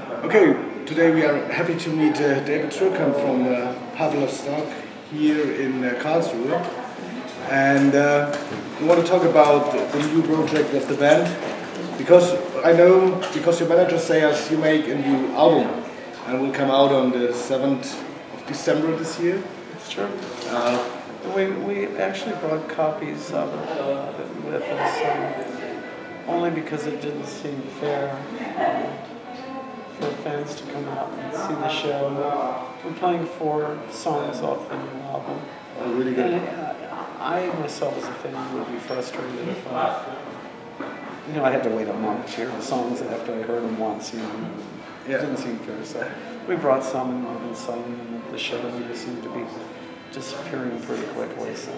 Okay, today we are happy to meet David Surkamp from Pavlov stock here in Karlsruhe, and we want to talk about the new project of the band, because I know, because your manager says you make a new album and will come out on the 7th of December this year. It's true. We actually brought copies of it with us, only because it didn't seem fair for fans to come out and see the show. We're playing 4 songs off the new album. Oh, really good. And I myself as a fan would be frustrated if I had to wait a month to hear the songs after I heard them once. It didn't seem fair. So we brought some and we've been selling them at the show, and they seem to be disappearing pretty quickly. So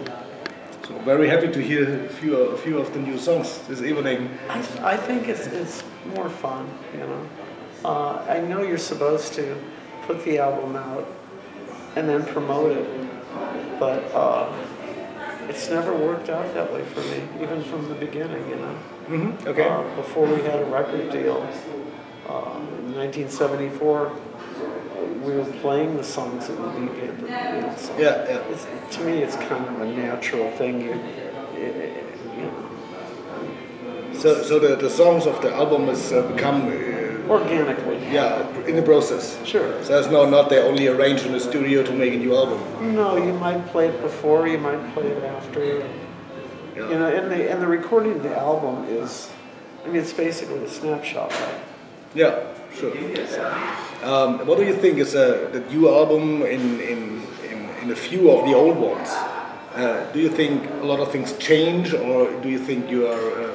very happy to hear a few of the new songs this evening. I think it's more fun, I know you're supposed to put the album out and then promote it, but it's never worked out that way for me, even from the beginning, Mm-hmm. Okay. Before we had a record deal, in 1974, we were playing the songs that would be good. To me, it's kind of a natural thing. So the songs of the album has become organically. Yeah, in the process. Sure. So it's not they only arranged in the studio to make a new album. No, you might play it before, you might play it after. Yeah. And the recording of the album is, it's basically a snapshot, right? Yeah, sure. What do you think is the new album in a few of the old ones? Do you think a lot of things change, or do you think you are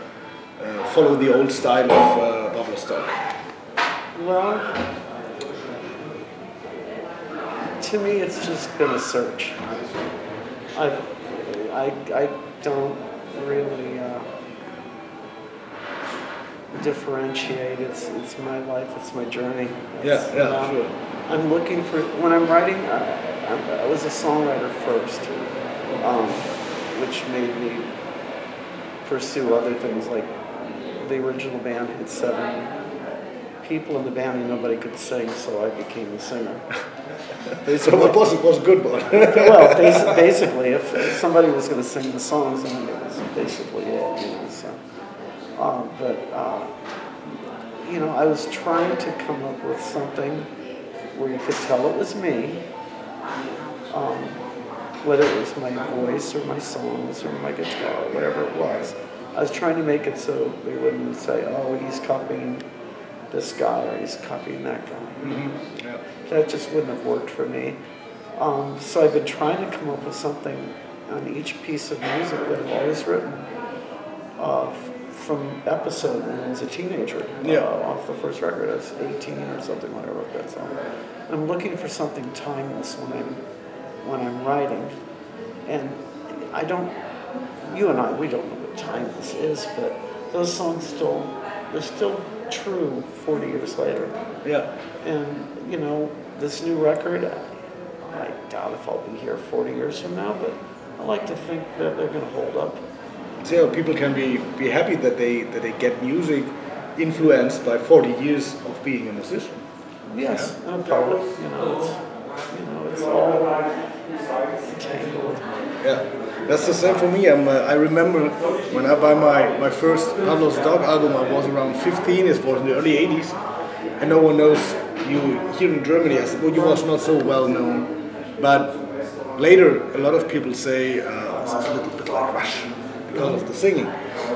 follow the old style of Pavlov stock? Well, to me, it's just been a search. I don't really differentiate. It's my life. It's my journey. Sure. I'm looking for, when I'm writing. I was a songwriter first, which made me pursue other things. Like the original band had 7 people in the band and nobody could sing, so I became a singer. So what was a good one? Well, basically, if somebody was going to sing the songs, then it was basically it. I was trying to come up with something where you could tell it was me, whether it was my voice or my songs or my guitar, whatever it was. I was trying to make it so they wouldn't say, "Oh, he's copying this guy or he's copying that guy." Mm-hmm. Yeah. That just wouldn't have worked for me. So I've been trying to come up with something on each piece of music that I've always written from episode when I was a teenager. Off the first record, I was 18 or something when I wrote that song. I'm looking for something timeless when I'm writing, and you and I, we don't know what timeless is, but those songs they're still true 40 years later. Yeah. And, this new record, I doubt if I'll be here 40 years from now, but I like to think that they're going to hold up. So people can be happy that they get music influenced by 40 years of being a musician. Yes, and a poet. It's all tangled. Yeah, that's the same for me. I remember when I buy my first Pavlov Dog album, I was around 15. It was in the early 80s, and no one knows you here in Germany. I said, well, you was not so well known, but later a lot of people say it's a little bit like Rush because of the singing.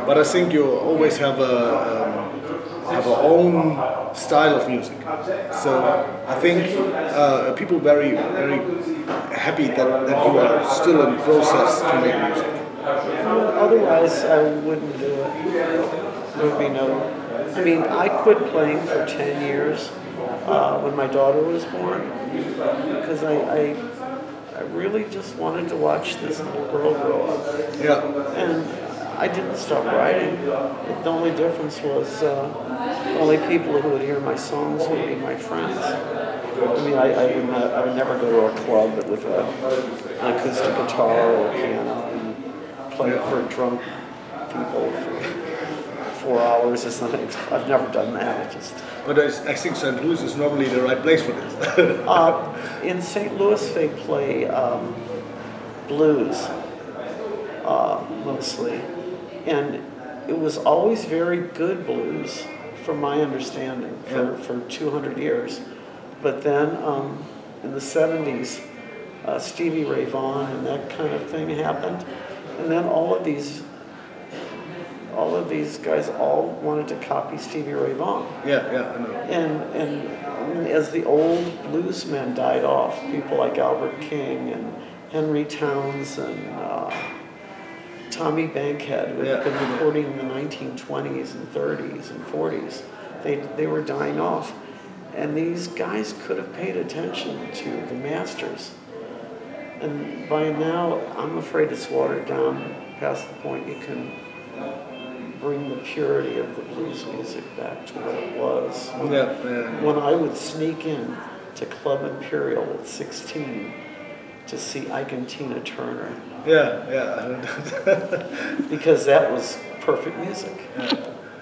But I think you always have our own style of music. So I think people very very happy that you are still in the process to make music. Otherwise, I wouldn't do it. There would be no. I quit playing for 10 years when my daughter was born because I really just wanted to watch this little girl grow up. Yeah. And I didn't stop writing. The only difference was the only people who would hear my songs would be my friends. I would never go to a club with an acoustic guitar or a piano and play it for drunk people for 4 hours or something. I've never done that. But I think St. Louis is normally the right place for this. In St. Louis, they play blues mostly, and it was always very good blues, from my understanding, for 200 years. But then in the 70s, Stevie Ray Vaughan and that kind of thing happened, and then all of these guys all wanted to copy Stevie Ray Vaughan. Yeah, I know. And as the old bluesmen died off, people like Albert King and Henry Towns and Tommy Bankhead, who had been recording in the 1920s and 30s and 40s, they were dying off. And these guys could have paid attention to the masters. And by now, I'm afraid it's watered down past the point you can bring the purity of the blues music back to what it was. When I would sneak in to Club Imperial at 16 to see Ike and Tina Turner. Because that was perfect music.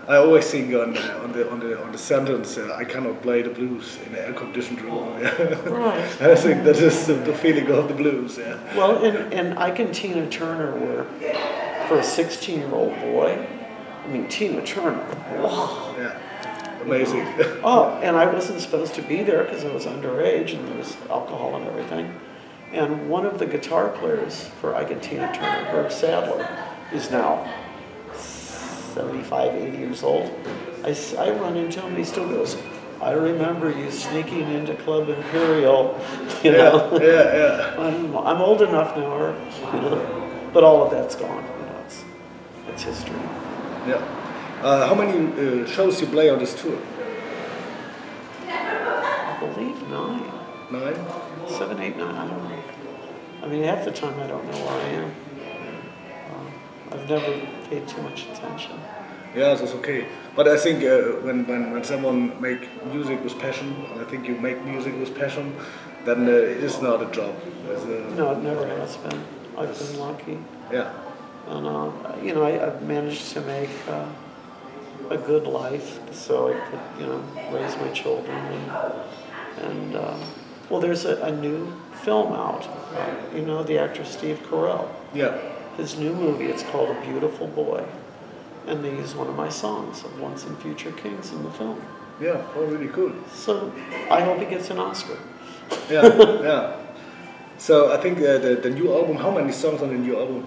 I always think on the sentence, I cannot play the blues in an air-conditioned room. Right. I think that is the feeling of the blues. Well, and Ike and Tina Turner were, for a 16-year-old boy, I mean, Tina Turner, wow. Amazing. And I wasn't supposed to be there because I was underage and there was alcohol and everything. And one of the guitar players for Ike and Tina Turner, Herb Sadler, who's now 75, 80 years old, I run into him and he still goes, I remember you sneaking into Club Imperial, you know. I'm old enough now, but all of that's gone. It's history. How many shows you play on this tour? I believe 9. 9? 7, 8, 9, I don't know. I mean, half the time I don't know where I am. I've never paid too much attention. Yeah, that's okay. But I think when someone make music with passion, and I think you make music with passion, then it is not a job. No, it never has been. I've been lucky. And I've managed to make a good life, so I could, raise my children. And well, there's a new film out. The actor Steve Carell. His new movie, it's called A Beautiful Boy. And they use one of my songs of Once and Future Kings in the film. Really cool. So I hope he gets an Oscar. So I think the new album, how many songs on the new album?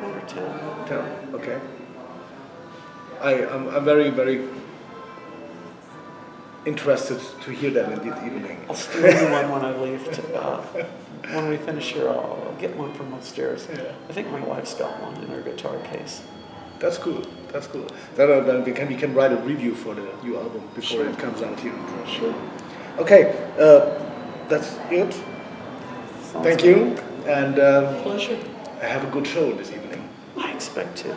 Over 10. 10, okay. I'm very, very interested to hear that in this evening. I'll steal you one when I leave. When we finish here, I'll get one from upstairs. I think my wife's got one in her guitar case. That's cool. Then we can write a review for the new album before it comes out here in Germany. Sure. Okay, that's it. Thank you, and pleasure. have a good show this evening. I expect to.